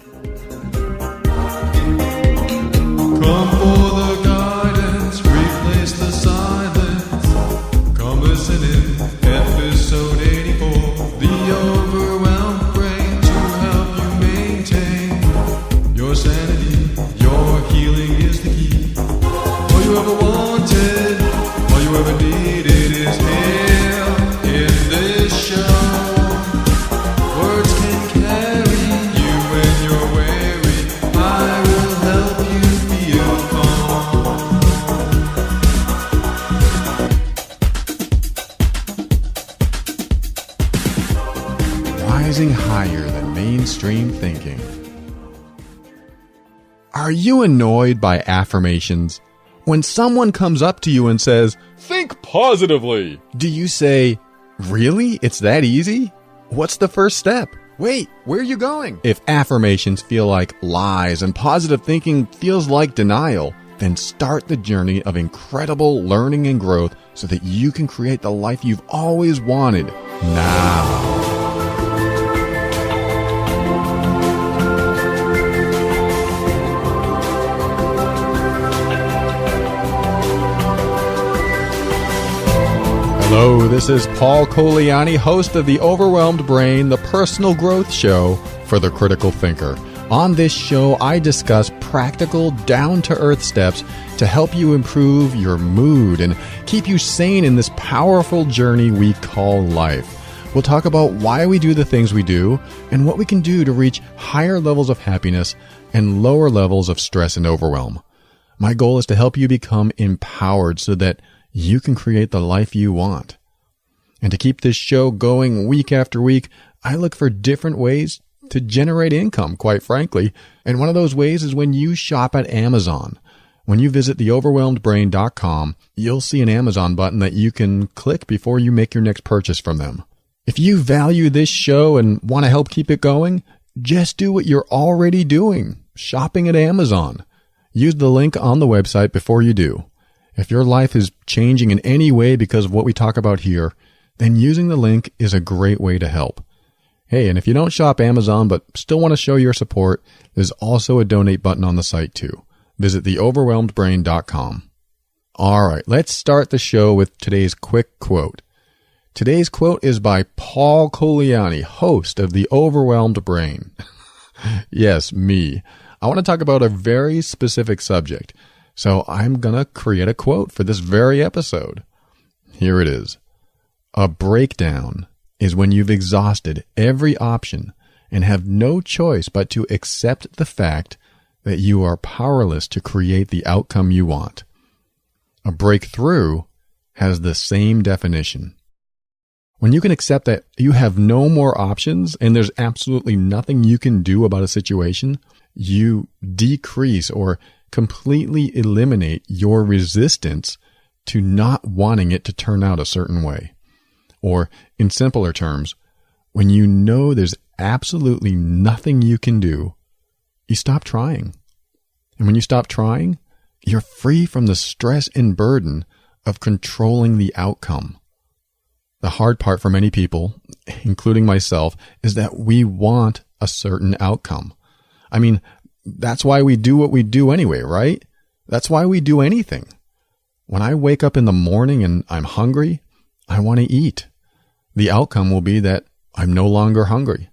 Come for the guidance, replace the silence. Come listen in episode 84. The overwhelmed brain to help you maintain your sanity. Your healing is the key. All you ever wanted, all you ever needed is here in this show. Words can carry you when you're weary. I will help you feel calm. Rising higher than mainstream thinking. Are you annoyed by affirmations? When someone comes up to you and says, "Think positively," do you say, "Really? It's that easy? What's the first step? Wait, where are you going?" If affirmations feel like lies and positive thinking feels like denial, then start the journey of incredible learning and growth so that you can create the life you've always wanted now. Hello, this is Paul Coliani, host of The Overwhelmed Brain, the personal growth show for the critical thinker. On this show, I discuss practical, down-to-earth steps to help you improve your mood and keep you sane in this powerful journey we call life. We'll talk about why we do the things we do and what we can do to reach higher levels of happiness and lower levels of stress and overwhelm. My goal is to help you become empowered so that you can create the life you want. And to keep this show going week after week, I look for different ways to generate income, quite frankly. And one of those ways is when you shop at Amazon. When you visit theoverwhelmedbrain.com, you'll see an Amazon button that you can click before you make your next purchase from them. If you value this show and want to help keep it going, just do what you're already doing, shopping at Amazon. Use the link on the website before you do. If your life is changing in any way because of what we talk about here, then using the link is a great way to help. Hey, and if you don't shop Amazon but still want to show your support, there's also a donate button on the site too. Visit theoverwhelmedbrain.com. All right, let's start the show with today's quick quote. Today's quote is by Paul Coliani, host of The Overwhelmed Brain. Yes, me. I want to talk about a very specific subject. So I'm going to create a quote for this very episode. Here it is. A breakdown is when you've exhausted every option and have no choice but to accept the fact that you are powerless to create the outcome you want. A breakthrough has the same definition. When you can accept that you have no more options and there's absolutely nothing you can do about a situation, you decrease or completely eliminate your resistance to not wanting it to turn out a certain way. Or, in simpler terms, when you know there's absolutely nothing you can do, you stop trying. And when you stop trying, you're free from the stress and burden of controlling the outcome. The hard part for many people, including myself, is that we want a certain outcome. I mean, that's why we do what we do anyway, right? That's why we do anything. When I wake up in the morning and I'm hungry, I want to eat. The outcome will be that I'm no longer hungry.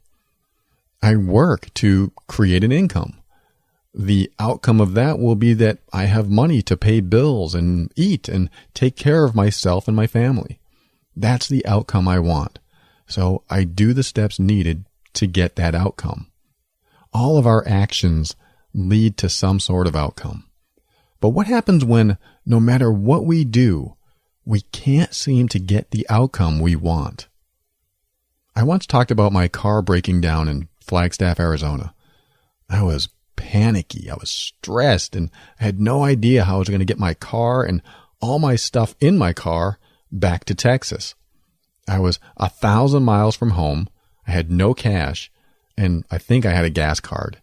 I work to create an income. The outcome of that will be that I have money to pay bills and eat and take care of myself and my family. That's the outcome I want. So I do the steps needed to get that outcome. All of our actions lead to some sort of outcome. But what happens when, no matter what we do, we can't seem to get the outcome we want? I once talked about my car breaking down in Flagstaff, Arizona. I was panicky. I was stressed, and I had no idea how I was going to get my car and all my stuff in my car back to Texas. I was 1,000 miles from home. I had no cash, and I think I had a gas card.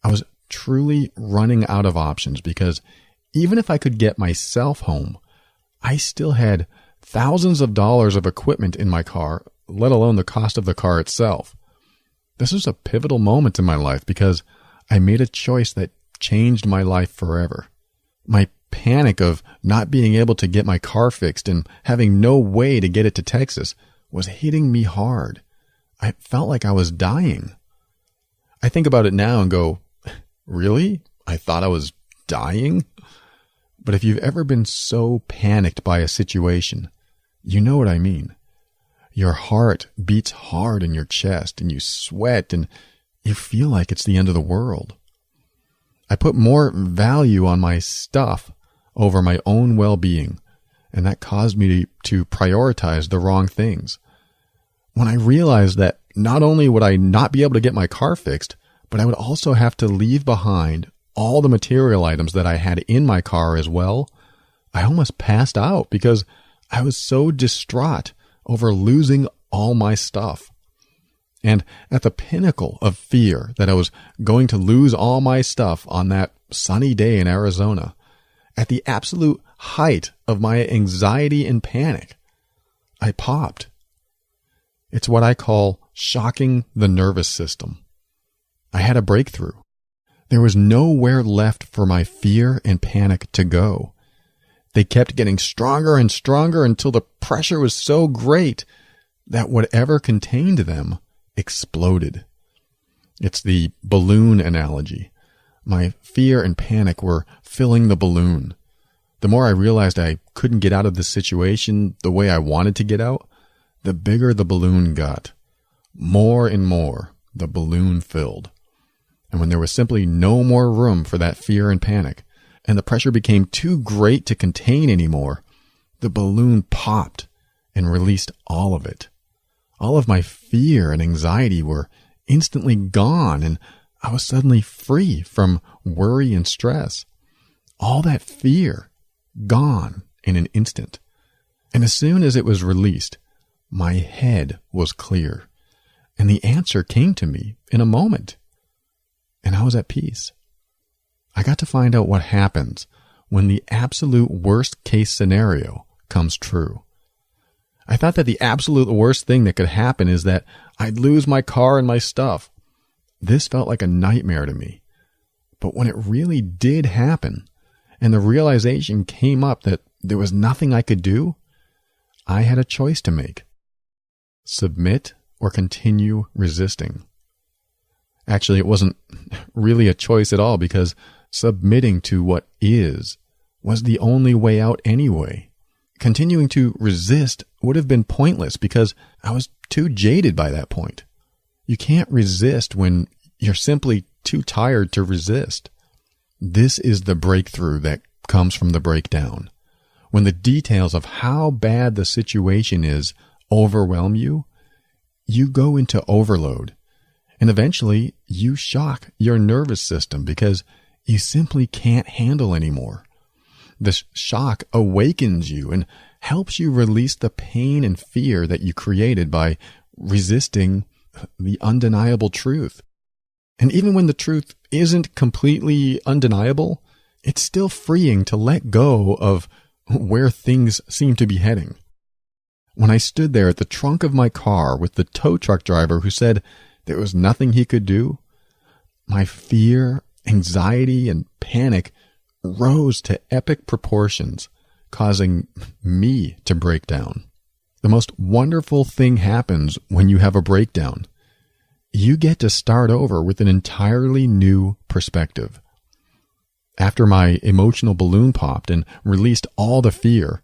I was truly running out of options because even if I could get myself home, I still had thousands of dollars of equipment in my car, let alone the cost of the car itself. This was a pivotal moment in my life because I made a choice that changed my life forever. My panic of not being able to get my car fixed and having no way to get it to Texas was hitting me hard. I felt like I was dying. I think about it now and go, really? I thought I was dying? But if you've ever been so panicked by a situation, you know what I mean. Your heart beats hard in your chest and you sweat and you feel like it's the end of the world. I put more value on my stuff over my own well-being, and that caused me to prioritize the wrong things. When I realized that not only would I not be able to get my car fixed, but I would also have to leave behind all the material items that I had in my car as well, I almost passed out because I was so distraught over losing all my stuff. And at the pinnacle of fear that I was going to lose all my stuff on that sunny day in Arizona, at the absolute height of my anxiety and panic, I popped. It's what I call shocking the nervous system. I had a breakthrough. There was nowhere left for my fear and panic to go. They kept getting stronger and stronger until the pressure was so great that whatever contained them exploded. It's the balloon analogy. My fear and panic were filling the balloon. The more I realized I couldn't get out of this situation the way I wanted to get out, the bigger the balloon got. More and more, the balloon filled. And when there was simply no more room for that fear and panic, and the pressure became too great to contain anymore, the balloon popped and released all of it. All of my fear and anxiety were instantly gone, and I was suddenly free from worry and stress. All that fear gone in an instant. And as soon as it was released, my head was clear, and the answer came to me in a moment. And I was at peace. I got to find out what happens when the absolute worst case scenario comes true. I thought that the absolute worst thing that could happen is that I'd lose my car and my stuff. This felt like a nightmare to me. But when it really did happen, and the realization came up that there was nothing I could do, I had a choice to make. Submit or continue resisting. Actually, it wasn't really a choice at all because submitting to what is was the only way out anyway. Continuing to resist would have been pointless because I was too jaded by that point. You can't resist when you're simply too tired to resist. This is the breakthrough that comes from the breakdown. When the details of how bad the situation is overwhelm you, you go into overload. And eventually, you shock your nervous system because you simply can't handle anymore. The shock awakens you and helps you release the pain and fear that you created by resisting the undeniable truth. And even when the truth isn't completely undeniable, it's still freeing to let go of where things seem to be heading. When I stood there at the trunk of my car with the tow truck driver who said there was nothing he could do, my fear, anxiety, and panic rose to epic proportions, causing me to break down. The most wonderful thing happens when you have a breakdown. You get to start over with an entirely new perspective. After my emotional balloon popped and released all the fear,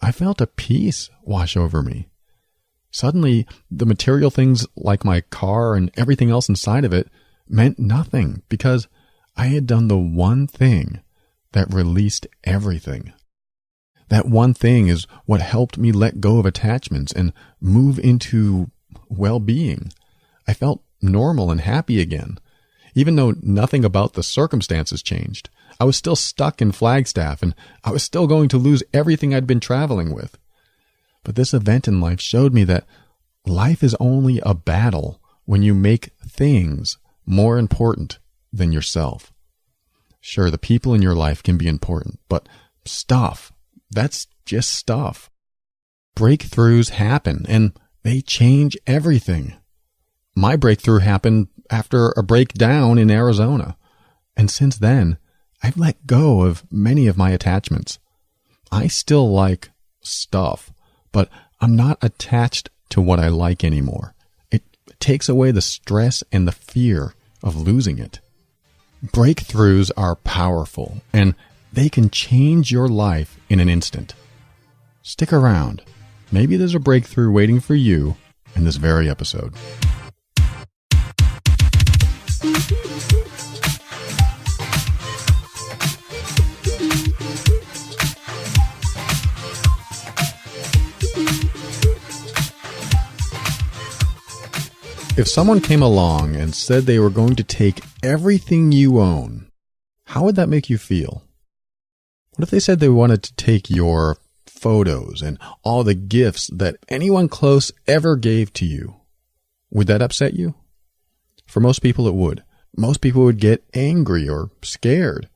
I felt a peace wash over me. Suddenly, the material things like my car and everything else inside of it meant nothing because I had done the one thing that released everything. That one thing is what helped me let go of attachments and move into well-being. I felt normal and happy again. Even though nothing about the circumstances changed, I was still stuck in Flagstaff and I was still going to lose everything I'd been traveling with. But this event in life showed me that life is only a battle when you make things more important than yourself. Sure, the people in your life can be important, but stuff, that's just stuff. Breakthroughs happen and they change everything. My breakthrough happened after a breakdown in Arizona. And since then, I've let go of many of my attachments. I still like stuff, but I'm not attached to what I like anymore. It takes away the stress and the fear of losing it. Breakthroughs are powerful, and they can change your life in an instant. Stick around. Maybe there's a breakthrough waiting for you in this very episode. If someone came along and said they were going to take everything you own, how would that make you feel? What if they said they wanted to take your photos and all the gifts that anyone close ever gave to you? Would that upset you? For most people, it would. Most people would get angry or scared.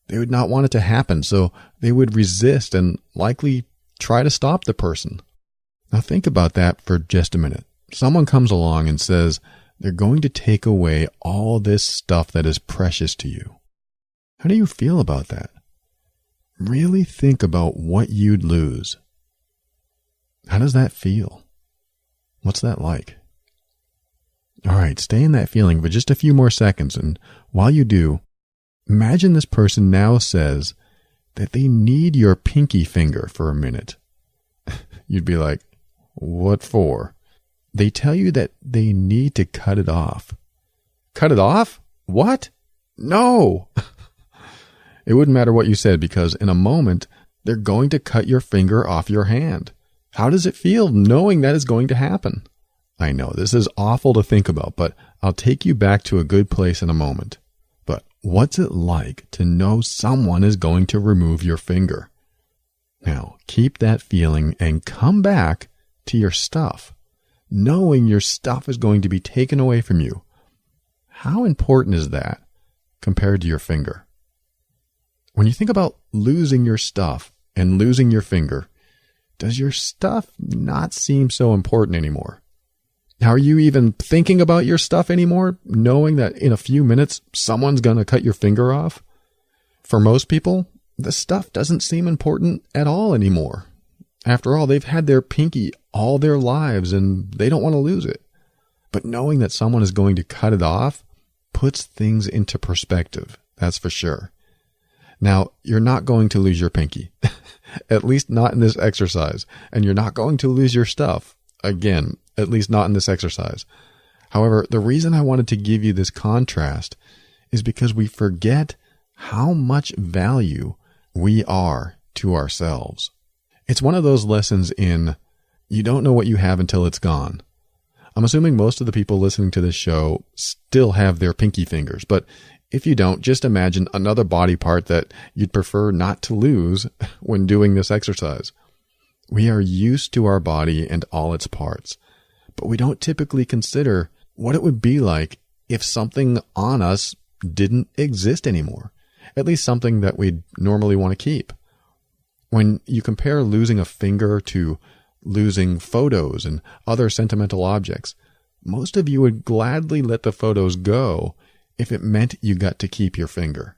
They would not want it to happen, so they would resist and likely try to stop the person. Now think about that for just a minute. Someone comes along and says they're going to take away all this stuff that is precious to you. How do you feel about that? Really think about what you'd lose. How does that feel? What's that like? All right, stay in that feeling for just a few more seconds, and while you do, imagine this person now says that they need your pinky finger for a minute. You'd be like, what for? They tell you that they need to cut it off. Cut it off? What? No! It wouldn't matter what you said, because in a moment, they're going to cut your finger off your hand. How does it feel knowing that is going to happen? I know this is awful to think about, but I'll take you back to a good place in a moment. But what's it like to know someone is going to remove your finger? Now, keep that feeling and come back to your stuff. Knowing your stuff is going to be taken away from you. How important is that compared to your finger? When you think about losing your stuff and losing your finger, does your stuff not seem so important anymore? Are you even thinking about your stuff anymore, knowing that in a few minutes someone's going to cut your finger off? For most people, the stuff doesn't seem important at all anymore. After all, they've had their pinky all their lives and they don't want to lose it. But knowing that someone is going to cut it off puts things into perspective, that's for sure. Now, you're not going to lose your pinky, at least not in this exercise, and you're not going to lose your stuff, again, at least not in this exercise. However, the reason I wanted to give you this contrast is because we forget how much value we are to ourselves. It's one of those lessons in you don't know what you have until it's gone. I'm assuming most of the people listening to this show still have their pinky fingers, but if you don't, just imagine another body part that you'd prefer not to lose when doing this exercise. We are used to our body and all its parts, but we don't typically consider what it would be like if something on us didn't exist anymore, at least something that we'd normally want to keep. When you compare losing a finger to losing photos and other sentimental objects, most of you would gladly let the photos go if it meant you got to keep your finger.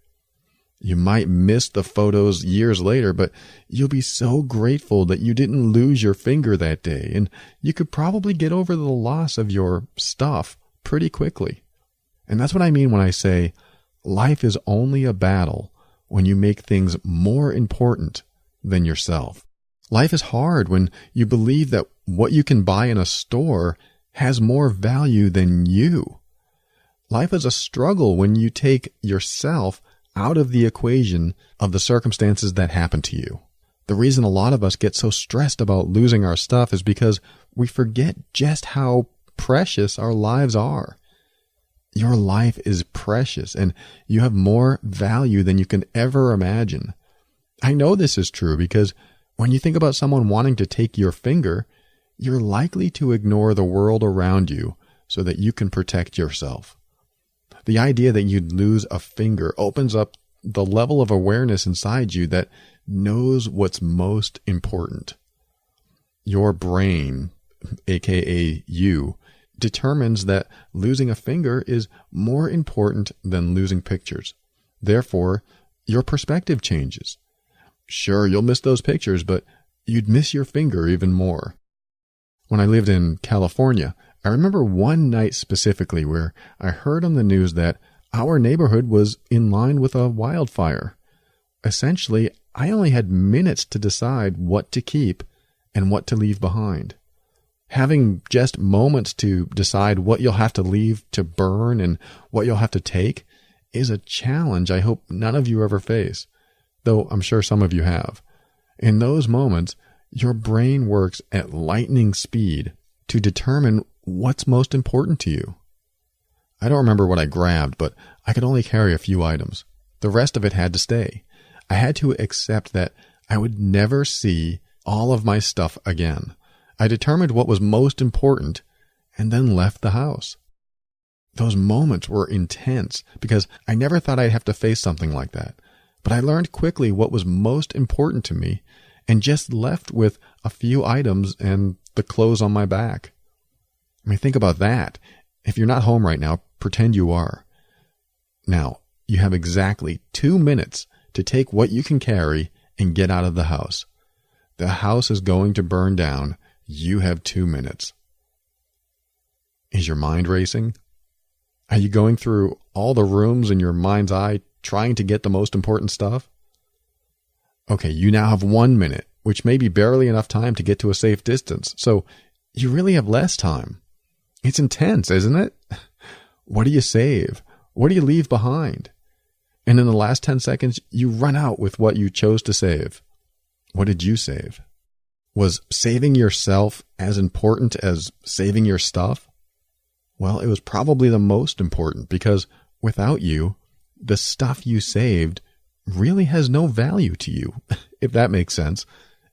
You might miss the photos years later, but you'll be so grateful that you didn't lose your finger that day, and you could probably get over the loss of your stuff pretty quickly. And that's what I mean when I say life is only a battle when you make things more important than yourself. Life is hard when you believe that what you can buy in a store has more value than you. Life is a struggle when you take yourself out of the equation of the circumstances that happen to you. The reason a lot of us get so stressed about losing our stuff is because we forget just how precious our lives are. Your life is precious, and you have more value than you can ever imagine. I know this is true because when you think about someone wanting to take your finger, you're likely to ignore the world around you so that you can protect yourself. The idea that you'd lose a finger opens up the level of awareness inside you that knows what's most important. Your brain, aka you, determines that losing a finger is more important than losing pictures. Therefore, your perspective changes. Sure, you'll miss those pictures, but you'd miss your finger even more. When I lived in California, I remember one night specifically where I heard on the news that our neighborhood was in line with a wildfire. Essentially, I only had minutes to decide what to keep and what to leave behind. Having just moments to decide what you'll have to leave to burn and what you'll have to take is a challenge I hope none of you ever face, though I'm sure some of you have. In those moments, your brain works at lightning speed to determine what's most important to you. I don't remember what I grabbed, but I could only carry a few items. The rest of it had to stay. I had to accept that I would never see all of my stuff again. I determined what was most important and then left the house. Those moments were intense because I never thought I'd have to face something like that. But I learned quickly what was most important to me and just left with a few items and the clothes on my back. I mean, think about that. If you're not home right now, pretend you are. Now, you have exactly 2 minutes to take what you can carry and get out of the house. The house is going to burn down. You have 2 minutes. Is your mind racing? Are you going through all the rooms in your mind's eye trying to get the most important stuff? Okay, you now have 1 minute, which may be barely enough time to get to a safe distance. So you really have less time. It's intense, isn't it? What do you save? What do you leave behind? And in the last 10 seconds, you run out with what you chose to save. What did you save? Was saving yourself as important as saving your stuff? Well, it was probably the most important because without you, the stuff you saved really has no value to you, if that makes sense.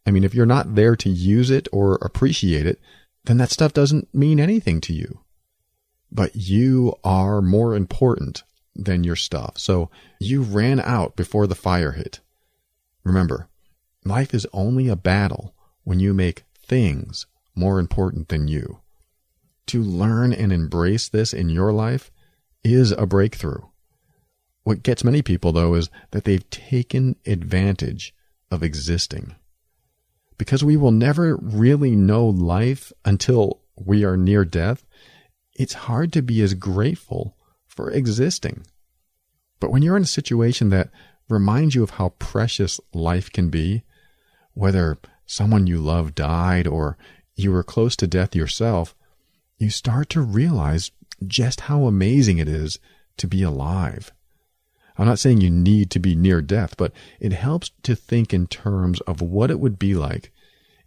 I mean, if you're not there to use it or appreciate it, then that stuff doesn't mean anything to you. But you are more important than your stuff. So you ran out before the fire hit. Remember, life is only a battle when you make things more important than you. To learn and embrace this in your life is a breakthrough. What gets many people, though, is that they've taken advantage of existing. Because we will never really know life until we are near death, it's hard to be as grateful for existing. But when you're in a situation that reminds you of how precious life can be, whether someone you love died or you were close to death yourself, you start to realize just how amazing it is to be alive. I'm not saying you need to be near death, but it helps to think in terms of what it would be like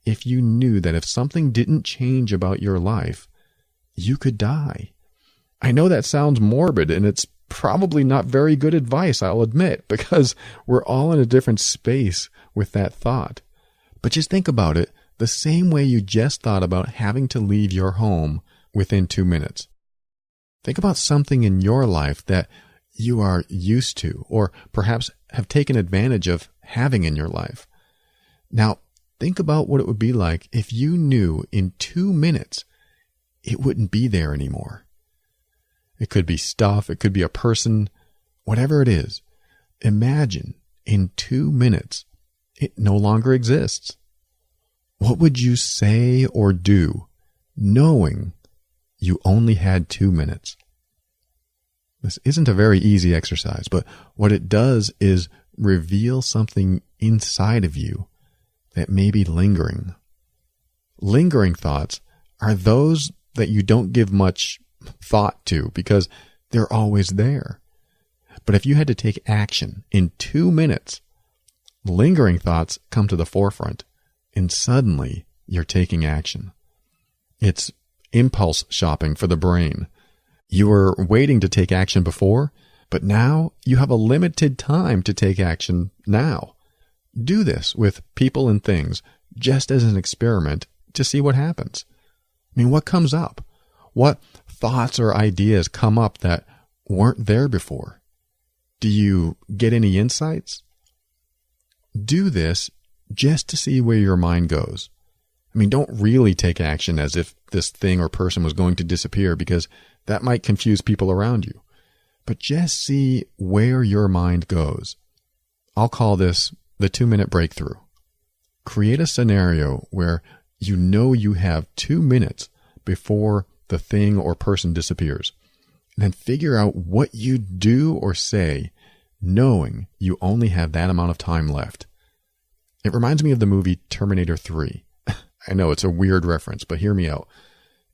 if you knew that if something didn't change about your life, you could die. I know that sounds morbid, and it's probably not very good advice, I'll admit, because we're all in a different space with that thought. But just think about it the same way you just thought about having to leave your home within 2 minutes. Think about something in your life that you are used to, or perhaps have taken advantage of having in your life. Now, think about what it would be like if you knew in 2 minutes it wouldn't be there anymore. It could be stuff, it could be a person, whatever it is. Imagine in 2 minutes it no longer exists. What would you say or do knowing you only had 2 minutes? This isn't a very easy exercise, but what it does is reveal something inside of you that may be lingering. Lingering thoughts are those that you don't give much thought to because they're always there. But if you had to take action in 2 minutes, lingering thoughts come to the forefront, and suddenly you're taking action. It's impulse shopping for the brain. You were waiting to take action before, but now you have a limited time to take action now. Do this with people and things just as an experiment to see what happens. I mean, what comes up? What thoughts or ideas come up that weren't there before? Do you get any insights? Do this just to see where your mind goes. I mean, don't really take action as if this thing or person was going to disappear, because that might confuse people around you. But just see where your mind goes. I'll call this the 2-minute breakthrough. Create a scenario where you know you have 2 minutes before the thing or person disappears. And then figure out what you do or say, knowing you only have that amount of time left. It reminds me of the movie Terminator 3. I know it's a weird reference, but hear me out.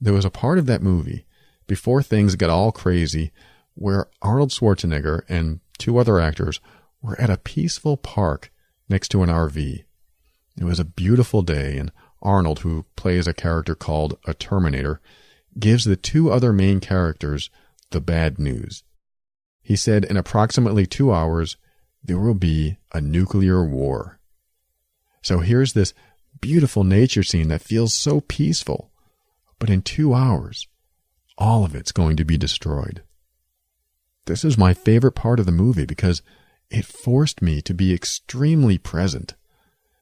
There was a part of that movie, before things got all crazy, where Arnold Schwarzenegger and 2 other actors were at a peaceful park next to an RV. It was a beautiful day, and Arnold, who plays a character called a Terminator, gives the 2 other main characters the bad news. He said in approximately 2 hours, there will be a nuclear war. So here's this beautiful nature scene that feels so peaceful, but in 2 hours, all of it's going to be destroyed. This is my favorite part of the movie because it forced me to be extremely present.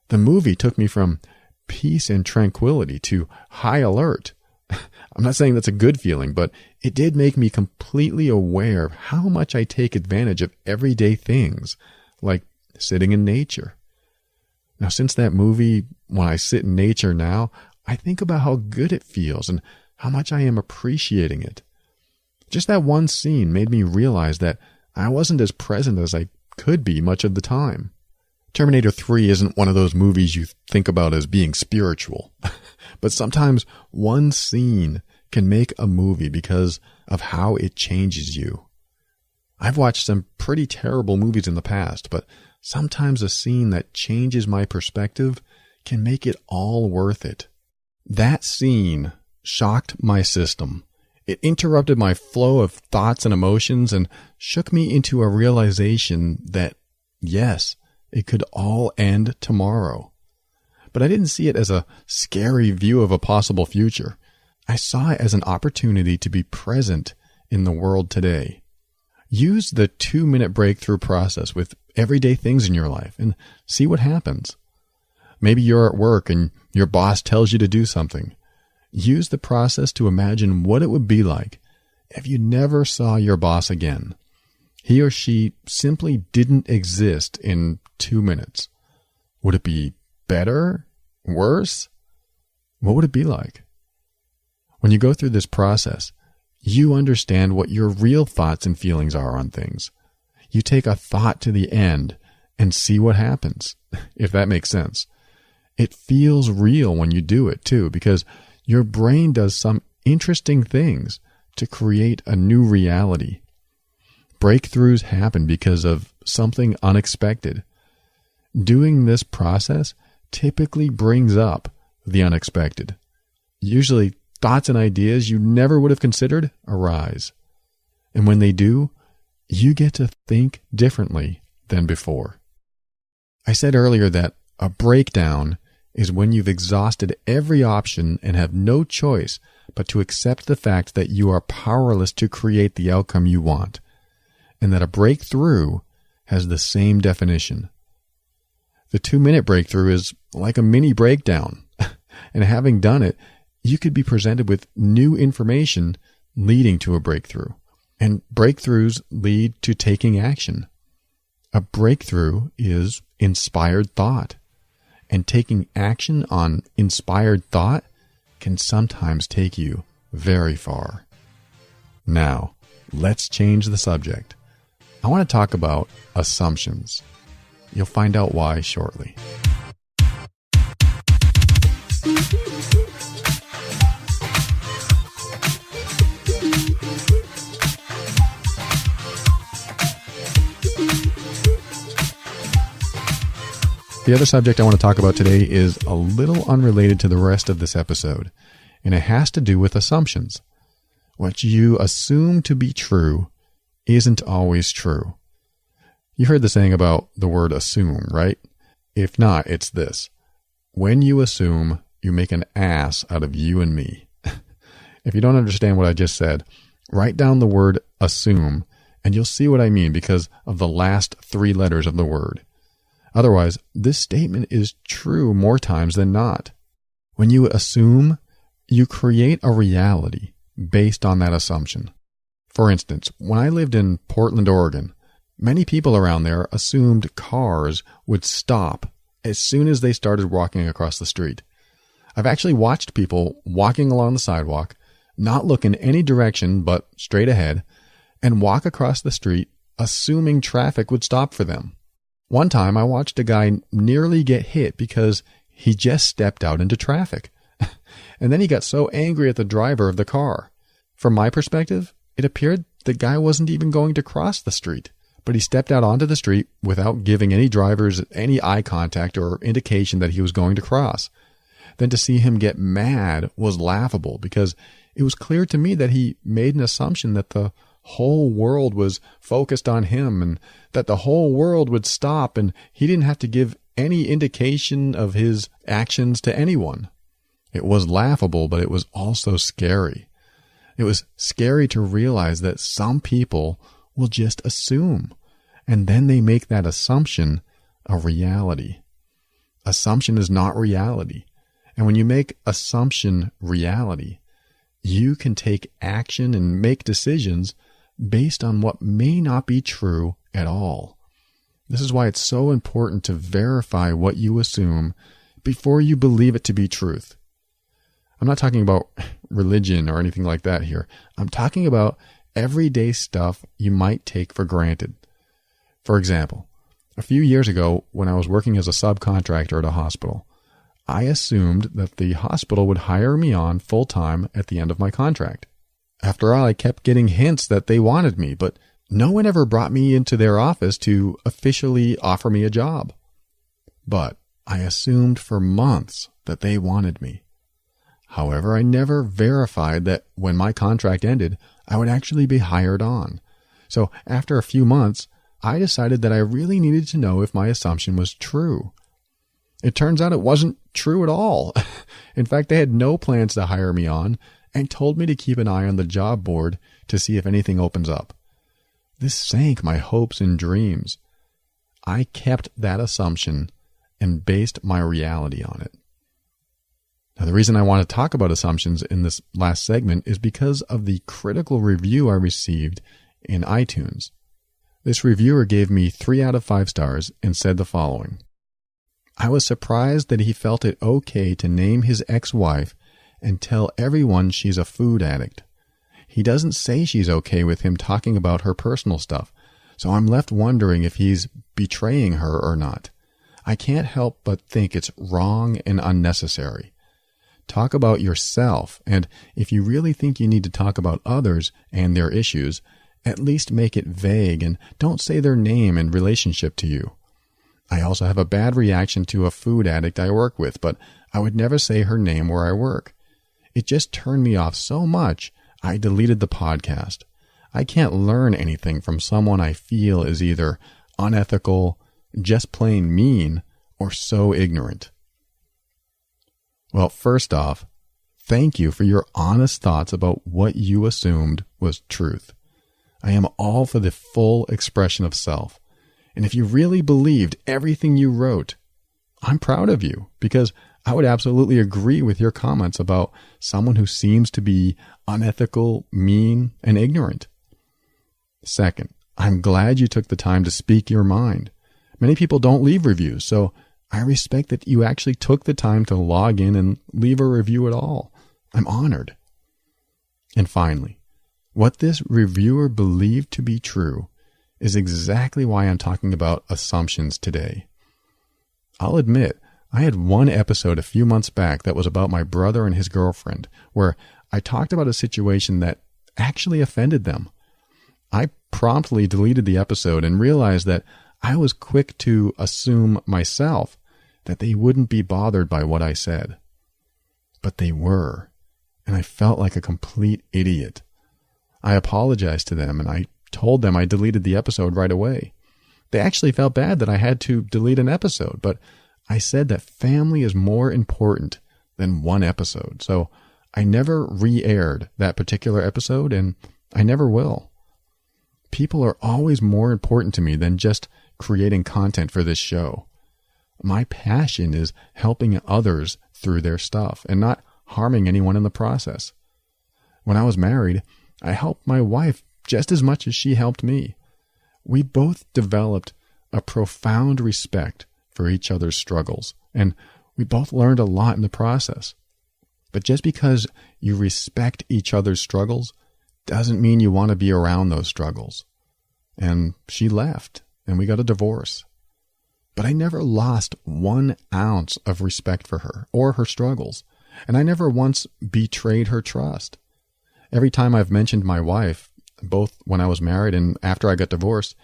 The movie took me from peace and tranquility to high alert. I'm not saying that's a good feeling, but it did make me completely aware of how much I take advantage of everyday things, like sitting in nature. Now, since that movie, when I sit in nature now, I think about how good it feels and how much I am appreciating it. Just that one scene made me realize that I wasn't as present as I could be much of the time. Terminator 3 isn't one of those movies you think about as being spiritual, but sometimes one scene can make a movie because of how it changes you. I've watched some pretty terrible movies in the past, but sometimes a scene that changes my perspective can make it all worth it. That scene shocked my system. It interrupted my flow of thoughts and emotions and shook me into a realization that, yes, it could all end tomorrow. But I didn't see it as a scary view of a possible future. I saw it as an opportunity to be present in the world today. Use the 2-minute breakthrough process with everyday things in your life and see what happens. Maybe you're at work and your boss tells you to do something. Use the process to imagine what it would be like if you never saw your boss again. He or she simply didn't exist in 2 minutes. Would it be better? Worse? What would it be like? When you go through this process, you understand what your real thoughts and feelings are on things. You take a thought to the end and see what happens, if that makes sense. It feels real when you do it too, because your brain does some interesting things to create a new reality. Breakthroughs happen because of something unexpected. Doing this process typically brings up the unexpected. Usually, thoughts and ideas you never would have considered arise. And when they do, you get to think differently than before. I said earlier that a breakdown is when you've exhausted every option and have no choice but to accept the fact that you are powerless to create the outcome you want, and that a breakthrough has the same definition. The 2-minute breakthrough is like a mini breakdown, and having done it, you could be presented with new information leading to a breakthrough. And breakthroughs lead to taking action. A breakthrough is inspired thought. And taking action on inspired thought can sometimes take you very far. Now, let's change the subject. I want to talk about assumptions. You'll find out why shortly. The other subject I want to talk about today is a little unrelated to the rest of this episode, and it has to do with assumptions. What you assume to be true isn't always true. You heard the saying about the word assume, right? If not, it's this. When you assume, you make an ass out of you and me. If you don't understand what I just said, write down the word assume, and you'll see what I mean because of the last 3 letters of the word. Otherwise, this statement is true more times than not. When you assume, you create a reality based on that assumption. For instance, when I lived in Portland, Oregon, many people around there assumed cars would stop as soon as they started walking across the street. I've actually watched people walking along the sidewalk, not look in any direction but straight ahead, and walk across the street assuming traffic would stop for them. One time I watched a guy nearly get hit because he just stepped out into traffic. And then he got so angry at the driver of the car. From my perspective, it appeared the guy wasn't even going to cross the street, but he stepped out onto the street without giving any drivers any eye contact or indication that he was going to cross. Then to see him get mad was laughable because it was clear to me that he made an assumption that the whole world was focused on him and that the whole world would stop and he didn't have to give any indication of his actions to anyone. It was laughable, but it was also scary. It was scary to realize that some people will just assume, and then they make that assumption a reality. Assumption is not reality. And when you make assumption reality, you can take action and make decisions based on what may not be true at all. This is why it's so important to verify what you assume before you believe it to be truth. I'm not talking about religion or anything like that here. I'm talking about everyday stuff you might take for granted. For example, a few years ago when I was working as a subcontractor at a hospital, I assumed that the hospital would hire me on full-time at the end of my contract. After all, I kept getting hints that they wanted me, but no one ever brought me into their office to officially offer me a job. But I assumed for months that they wanted me. However, I never verified that when my contract ended, I would actually be hired on. So after a few months, I decided that I really needed to know if my assumption was true. It turns out it wasn't true at all. In fact, they had no plans to hire me on and told me to keep an eye on the job board to see if anything opens up. This sank my hopes and dreams. I kept that assumption and based my reality on it. Now, the reason I want to talk about assumptions in this last segment is because of the critical review I received in iTunes. This reviewer gave me 3 out of 5 stars and said the following. I was surprised that he felt it okay to name his ex-wife and tell everyone she's a food addict. He doesn't say she's okay with him talking about her personal stuff, so I'm left wondering if he's betraying her or not. I can't help but think it's wrong and unnecessary. Talk about yourself, and if you really think you need to talk about others and their issues, at least make it vague and don't say their name in relationship to you. I also have a bad reaction to a food addict I work with, but I would never say her name where I work. It just turned me off so much, I deleted the podcast. I can't learn anything from someone I feel is either unethical, just plain mean, or so ignorant. Well, first off, thank you for your honest thoughts about what you assumed was truth. I am all for the full expression of self. And if you really believed everything you wrote, I'm proud of you because I would absolutely agree with your comments about someone who seems to be unethical, mean, and ignorant. Second, I'm glad you took the time to speak your mind. Many people don't leave reviews, so I respect that you actually took the time to log in and leave a review at all. I'm honored. And finally, what this reviewer believed to be true is exactly why I'm talking about assumptions today. I'll admit, I had one episode a few months back that was about my brother and his girlfriend, where I talked about a situation that actually offended them. I promptly deleted the episode and realized that I was quick to assume myself that they wouldn't be bothered by what I said. But they were, and I felt like a complete idiot. I apologized to them and I told them I deleted the episode right away. They actually felt bad that I had to delete an episode, but I said that family is more important than one episode, so I never re-aired that particular episode, and I never will. People are always more important to me than just creating content for this show. My passion is helping others through their stuff and not harming anyone in the process. When I was married, I helped my wife just as much as she helped me. We both developed a profound respect for each other's struggles, and we both learned a lot in the process. But just because you respect each other's struggles doesn't mean you want to be around those struggles. And she left, and we got a divorce. But I never lost 1 ounce of respect for her or her struggles, and I never once betrayed her trust. Every time I've mentioned my wife, both when I was married and after I got divorced,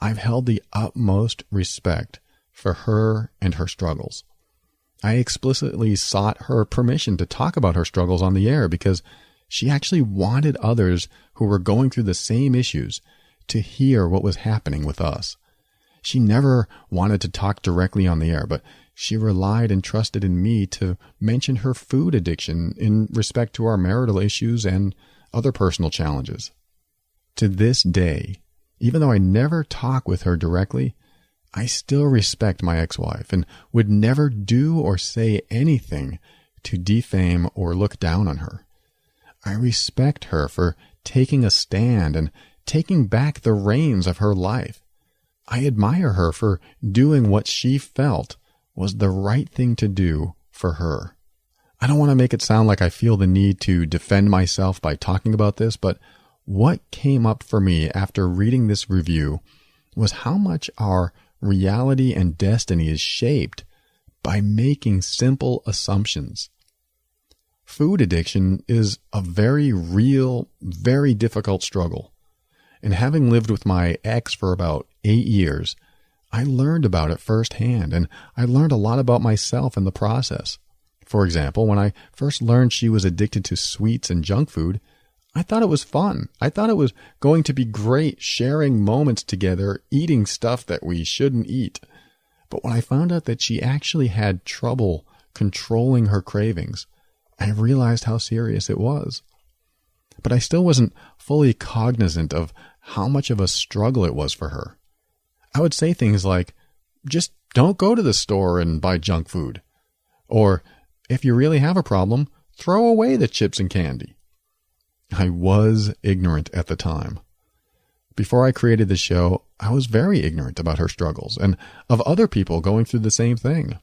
I've held the utmost respect for her and her struggles. I explicitly sought her permission to talk about her struggles on the air because she actually wanted others who were going through the same issues to hear what was happening with us. She never wanted to talk directly on the air, but she relied and trusted in me to mention her food addiction in respect to our marital issues and other personal challenges. To this day, even though I never talk with her directly, I still respect my ex-wife and would never do or say anything to defame or look down on her. I respect her for taking a stand and taking back the reins of her life. I admire her for doing what she felt was the right thing to do for her. I don't want to make it sound like I feel the need to defend myself by talking about this, but what came up for me after reading this review was how much our reality and destiny is shaped by making simple assumptions. Food addiction is a very real, very difficult struggle. And having lived with my ex for about 8 years, I learned about it firsthand, and I learned a lot about myself in the process. For example, when I first learned she was addicted to sweets and junk food, I thought it was fun. I thought it was going to be great sharing moments together, eating stuff that we shouldn't eat. But when I found out that she actually had trouble controlling her cravings, I realized how serious it was. But I still wasn't fully cognizant of how much of a struggle it was for her. I would say things like, just don't go to the store and buy junk food. Or, if you really have a problem, throw away the chips and candy. I was ignorant at the time. Before I created the show, I was very ignorant about her struggles and of other people going through the same thing.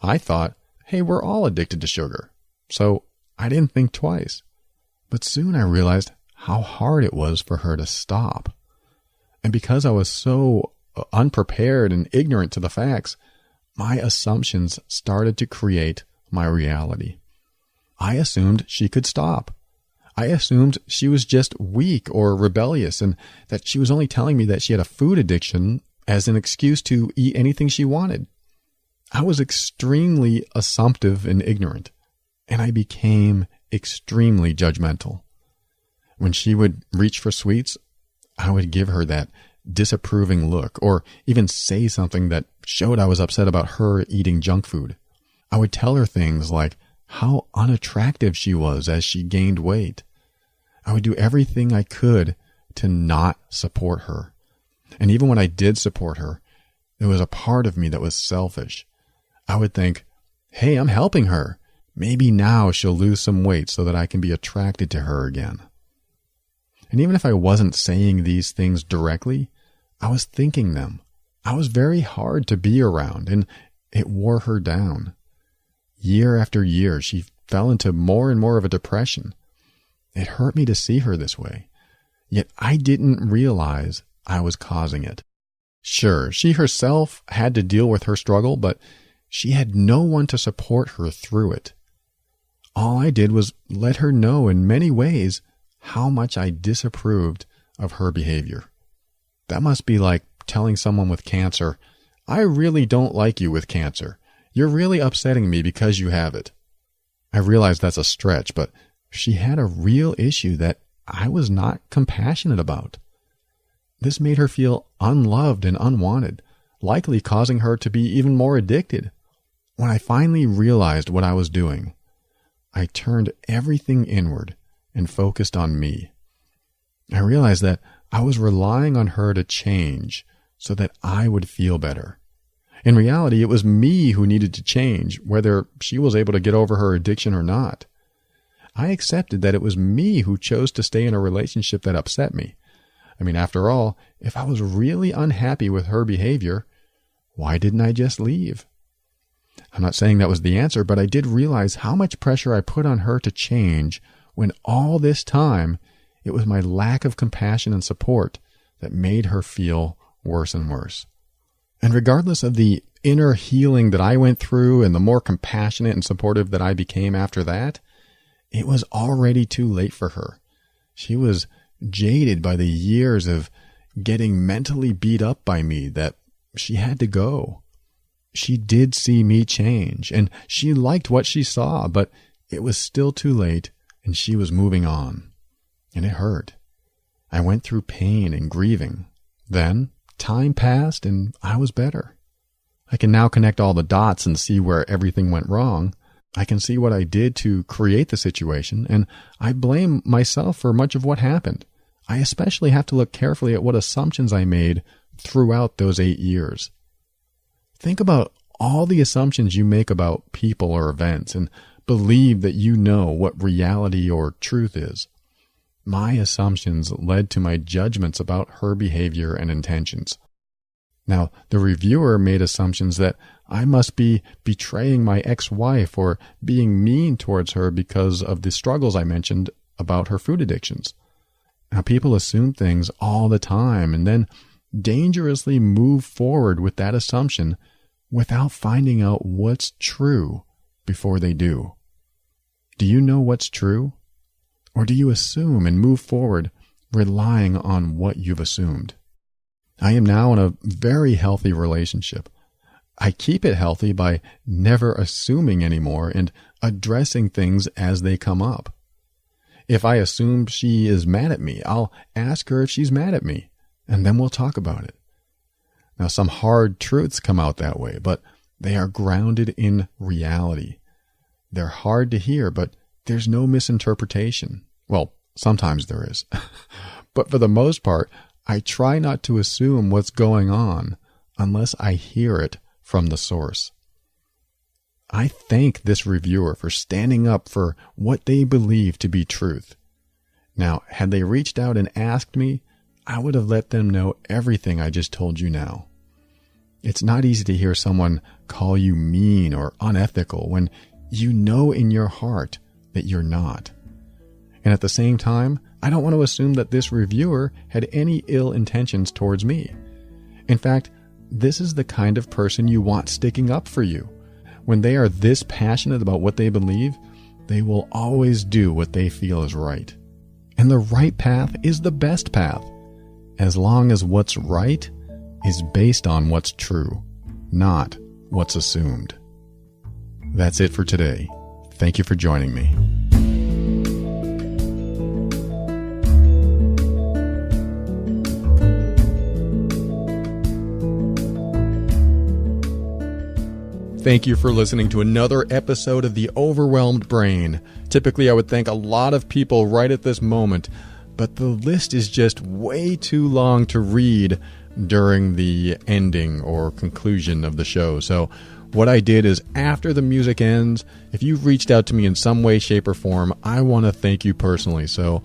I thought, hey, we're all addicted to sugar. So I didn't think twice. But soon I realized how hard it was for her to stop. And because I was so unprepared and ignorant to the facts, my assumptions started to create my reality. I assumed she could stop. I assumed she was just weak or rebellious and that she was only telling me that she had a food addiction as an excuse to eat anything she wanted. I was extremely assumptive and ignorant, and I became extremely judgmental. When she would reach for sweets, I would give her that disapproving look or even say something that showed I was upset about her eating junk food. I would tell her things like how unattractive she was as she gained weight. I would do everything I could to not support her. And even when I did support her, there was a part of me that was selfish. I would think, hey, I'm helping her. Maybe now she'll lose some weight so that I can be attracted to her again. And even if I wasn't saying these things directly, I was thinking them. I was very hard to be around, and it wore her down. Year after year, she fell into more and more of a depression. It hurt me to see her this way, yet I didn't realize I was causing it. Sure, she herself had to deal with her struggle, but she had no one to support her through it. All I did was let her know in many ways how much I disapproved of her behavior. That must be like telling someone with cancer, I really don't like you with cancer. You're really upsetting me because you have it. I realize that's a stretch, but she had a real issue that I was not compassionate about. This made her feel unloved and unwanted, likely causing her to be even more addicted. When I finally realized what I was doing, I turned everything inward and focused on me. I realized that I was relying on her to change so that I would feel better. In reality, it was me who needed to change, whether she was able to get over her addiction or not. I accepted that it was me who chose to stay in a relationship that upset me. I mean, after all, if I was really unhappy with her behavior, why didn't I just leave? I'm not saying that was the answer, but I did realize how much pressure I put on her to change when all this time it was my lack of compassion and support that made her feel worse and worse. And regardless of the inner healing that I went through and the more compassionate and supportive that I became after that, it was already too late for her. She was jaded by the years of getting mentally beat up by me that she had to go. She did see me change, and she liked what she saw, but it was still too late, and she was moving on. And it hurt. I went through pain and grieving. Then time passed, and I was better. I can now connect all the dots and see where everything went wrong. I can see what I did to create the situation, and I blame myself for much of what happened. I especially have to look carefully at what assumptions I made throughout those 8 years. Think about all the assumptions you make about people or events and believe that you know what reality or truth is. My assumptions led to my judgments about her behavior and intentions. Now, the reviewer made assumptions that I must be betraying my ex-wife or being mean towards her because of the struggles I mentioned about her food addictions. Now, people assume things all the time and then dangerously move forward with that assumption without finding out what's true before they do. Do you know what's true? Or do you assume and move forward relying on what you've assumed? I am now in a very healthy relationship. I keep it healthy by never assuming anymore and addressing things as they come up. If I assume she is mad at me, I'll ask her if she's mad at me, and then we'll talk about it. Now, some hard truths come out that way, but they are grounded in reality. They're hard to hear, but there's no misinterpretation. Well, sometimes there is. But for the most part, I try not to assume what's going on unless I hear it from the source. I thank this reviewer for standing up for what they believe to be truth. Now, had they reached out and asked me, I would have let them know everything I just told you now. It's not easy to hear someone call you mean or unethical when you know in your heart that you're not. And at the same time, I don't want to assume that this reviewer had any ill intentions towards me. In fact, this is the kind of person you want sticking up for you. When they are this passionate about what they believe, they will always do what they feel is right. And the right path is the best path, as long as what's right is based on what's true, not what's assumed. That's it for today. Thank you for joining me. Thank you for listening to another episode of The Overwhelmed Brain. Typically, I would thank a lot of people right at this moment, but the list is just way too long to read during the ending or conclusion of the show. So what I did is, after the music ends, if you've reached out to me in some way, shape, or form, I want to thank you personally. So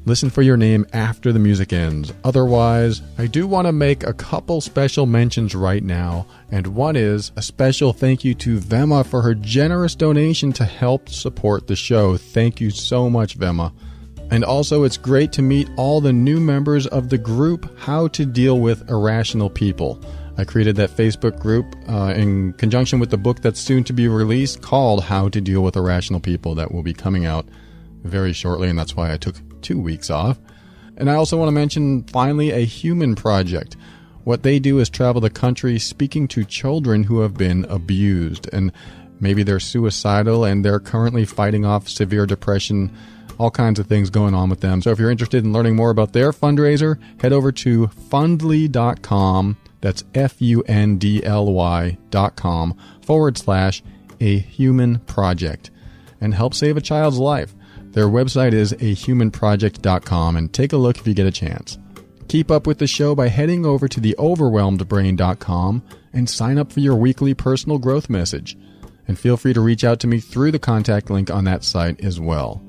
listen for your name after the music ends. Otherwise, I do want to make a couple special mentions right now. And one is a special thank you to Vema for her generous donation to help support the show. Thank you so much, Vema. And also, it's great to meet all the new members of the group How to Deal with Irrational People. I created that Facebook group in conjunction with the book that's soon to be released called How to Deal with Irrational People that will be coming out very shortly, and that's why I took 2 weeks off. And I also want to mention, finally, A Human Project. What they do is travel the country speaking to children who have been abused, and maybe they're suicidal and they're currently fighting off severe depression, all kinds of things going on with them. So if you're interested in learning more about their fundraiser, head over to fundly.com. That's fundly.com/A Human Project, and help save a child's life. Their website is ahumanproject.com, and take a look if you get a chance. Keep up with the show by heading over to theoverwhelmedbrain.com and sign up for your weekly personal growth message. And feel free to reach out to me through the contact link on that site as well.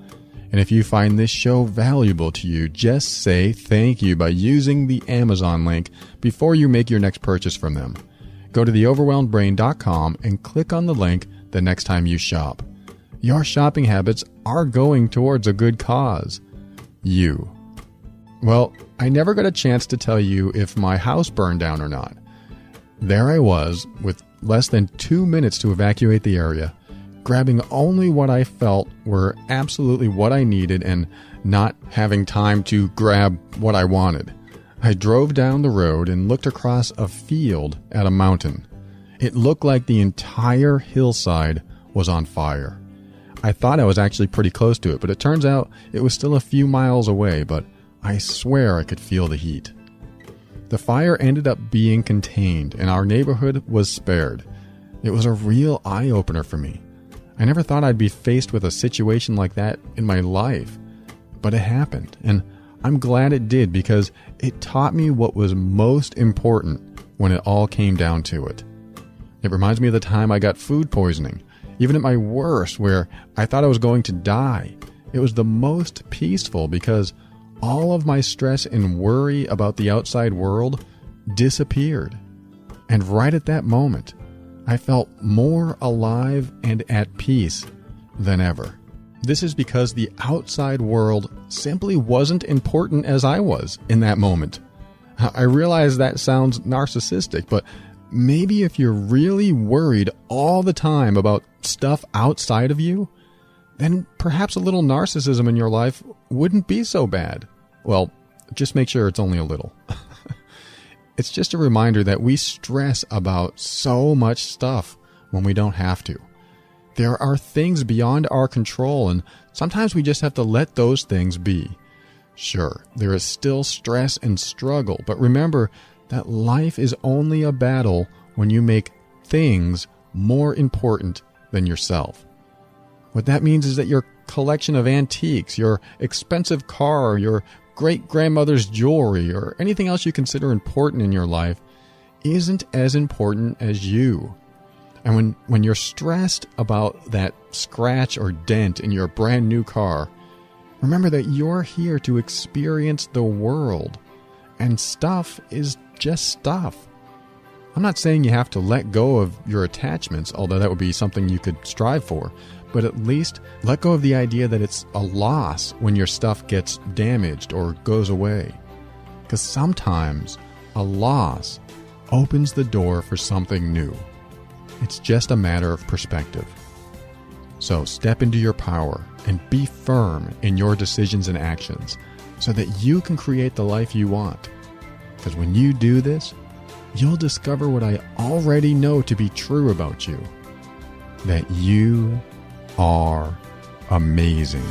And if you find this show valuable to you, just say thank you by using the Amazon link before you make your next purchase from them. Go to theoverwhelmedbrain.com and click on the link the next time you shop. Your shopping habits are going towards a good cause. You. Well, I never got a chance to tell you if my house burned down or not. There I was, with less than 2 minutes to evacuate the area, grabbing only what I felt were absolutely what I needed and not having time to grab what I wanted. I drove down the road and looked across a field at a mountain. It looked like the entire hillside was on fire. I thought I was actually pretty close to it, but it turns out it was still a few miles away, but I swear I could feel the heat. The fire ended up being contained, and our neighborhood was spared. It was a real eye-opener for me. I never thought I'd be faced with a situation like that in my life, but it happened, and I'm glad it did because it taught me what was most important when it all came down to it. It reminds me of the time I got food poisoning, even at my worst, where I thought I was going to die. It was the most peaceful because all of my stress and worry about the outside world disappeared. And right at that moment, I felt more alive and at peace than ever. This is because the outside world simply wasn't important as I was in that moment. I realize that sounds narcissistic, but maybe if you're really worried all the time about stuff outside of you, then perhaps a little narcissism in your life wouldn't be so bad. Well, just make sure it's only a little. It's just a reminder that we stress about so much stuff when we don't have to. There are things beyond our control, and sometimes we just have to let those things be. Sure, there is still stress and struggle, but remember that life is only a battle when you make things more important than yourself. What that means is that your collection of antiques, your expensive car, your great-grandmother's jewelry, or anything else you consider important in your life isn't as important as you. And when you're stressed about that scratch or dent in your brand new car, remember that you're here to experience the world, and stuff is just stuff. I'm not saying you have to let go of your attachments, although that would be something you could strive for, but at least let go of the idea that it's a loss when your stuff gets damaged or goes away. Because sometimes a loss opens the door for something new. It's just a matter of perspective. So step into your power and be firm in your decisions and actions so that you can create the life you want. Because when you do this, you'll discover what I already know to be true about you. That you are amazing.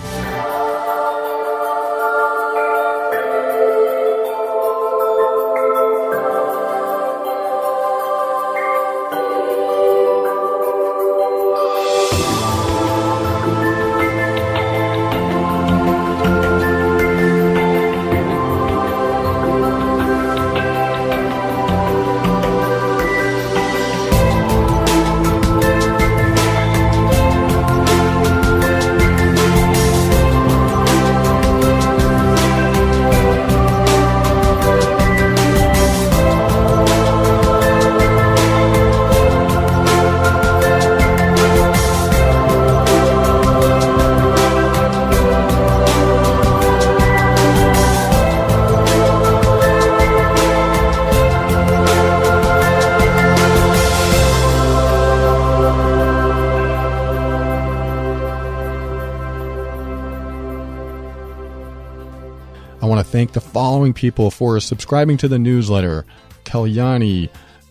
I want to thank the following people for subscribing to the newsletter: Kalyani,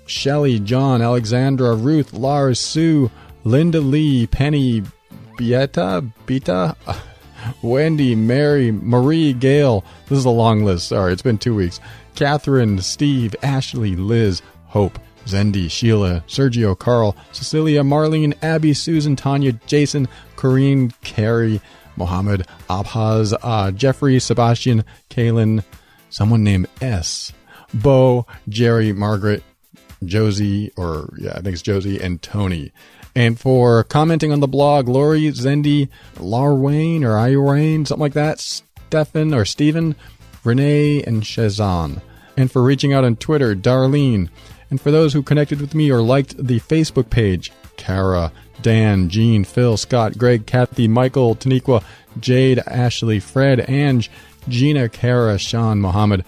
Shelley, John, Alexandra, Ruth, Lars, Sue, Linda Lee, Penny, Beta, Wendy, Mary, Marie, Gail. This is a long list. Sorry, it's been 2 weeks. Catherine, Steve, Ashley, Liz, Hope, Zendi, Sheila, Sergio, Carl, Cecilia, Marlene, Abby, Susan, Tanya, Jason, Corrine, Carrie, Mohammed, Abhaz, Jeffrey, Sebastian, Kaylin, someone named S, Bo, Jerry, Margaret, Josie, I think it's Josie, and Tony. And for commenting on the blog, Lori, Zendi, Larwayne or Irene, something like that, Stefan or Stephen, Renee, and Shazan. And for reaching out on Twitter, Darlene. And for those who connected with me or liked the Facebook page, Kara, Dan, Jean, Phil, Scott, Greg, Kathy, Michael, Taniqua, Jade, Ashley, Fred, Ange, Gina, Kara, Sean, Mohammed,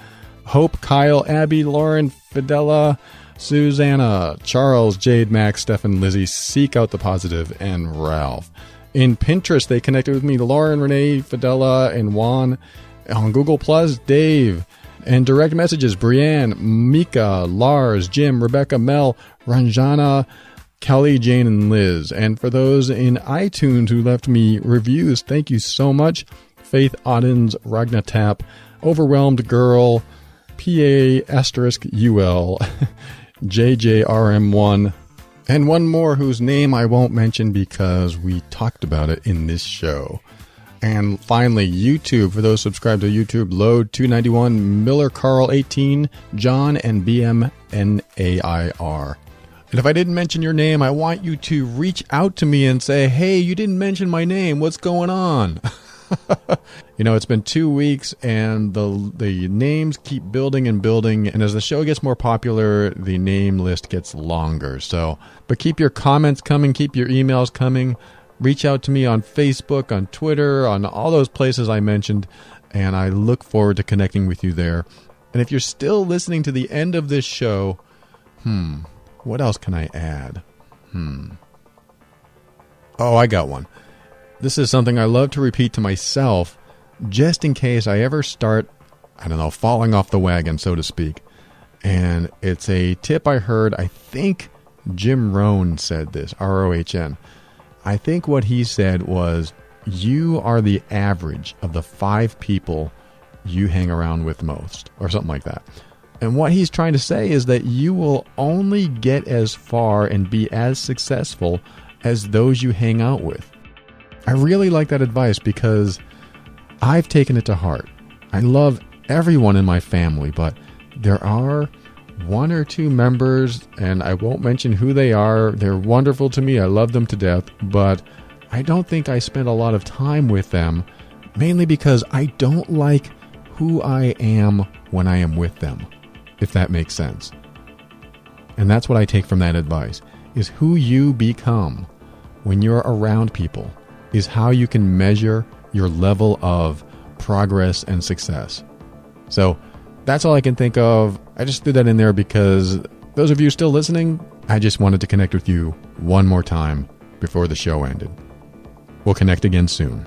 Hope, Kyle, Abby, Lauren, Fidela, Susanna, Charles, Jade, Max, Stefan, Lizzie, Seek Out the Positive, and Ralph. In Pinterest, they connected with me, Lauren, Renee, Fidela, and Juan. On Google Plus, Dave. And direct messages, Brianne, Mika, Lars, Jim, Rebecca, Mel, Ranjana, Kelly, Jane, and Liz. And for those in iTunes who left me reviews, thank you so much. Faith Oddens, Ragna Tap, Overwhelmed Girl, PA*UL, JJRM1, and one more whose name I won't mention because we talked about it in this show. And finally, YouTube, for those subscribed to YouTube, Load 291, Miller Carl 18, John, and BMNAIR. And if I didn't mention your name, I want you to reach out to me and say, hey, you didn't mention my name. What's going on? It's been 2 weeks and the names keep building and building. And as the show gets more popular, the name list gets longer. But keep your comments coming, keep your emails coming. Reach out to me on Facebook, on Twitter, on all those places I mentioned. And I look forward to connecting with you there. And if you're still listening to the end of this show, what else can I add? Oh, I got one. This is something I love to repeat to myself, just in case I ever start, falling off the wagon, so to speak. And it's a tip I heard, I think Jim Rohn said this, R-O-H-N. I think what he said was, you are the average of the 5 people you hang around with most, or something like that. And what he's trying to say is that you will only get as far and be as successful as those you hang out with. I really like that advice because I've taken it to heart. I love everyone in my family, but there are 1 or 2 members, and I won't mention who they are. They're wonderful to me. I love them to death, but I don't think I spend a lot of time with them, mainly because I don't like who I am when I am with them, if that makes sense. And that's what I take from that advice, is who you become when you're around people is how you can measure your level of progress and success. So that's all I can think of. I just threw that in there because those of you still listening, I just wanted to connect with you one more time before the show ended. We'll connect again soon.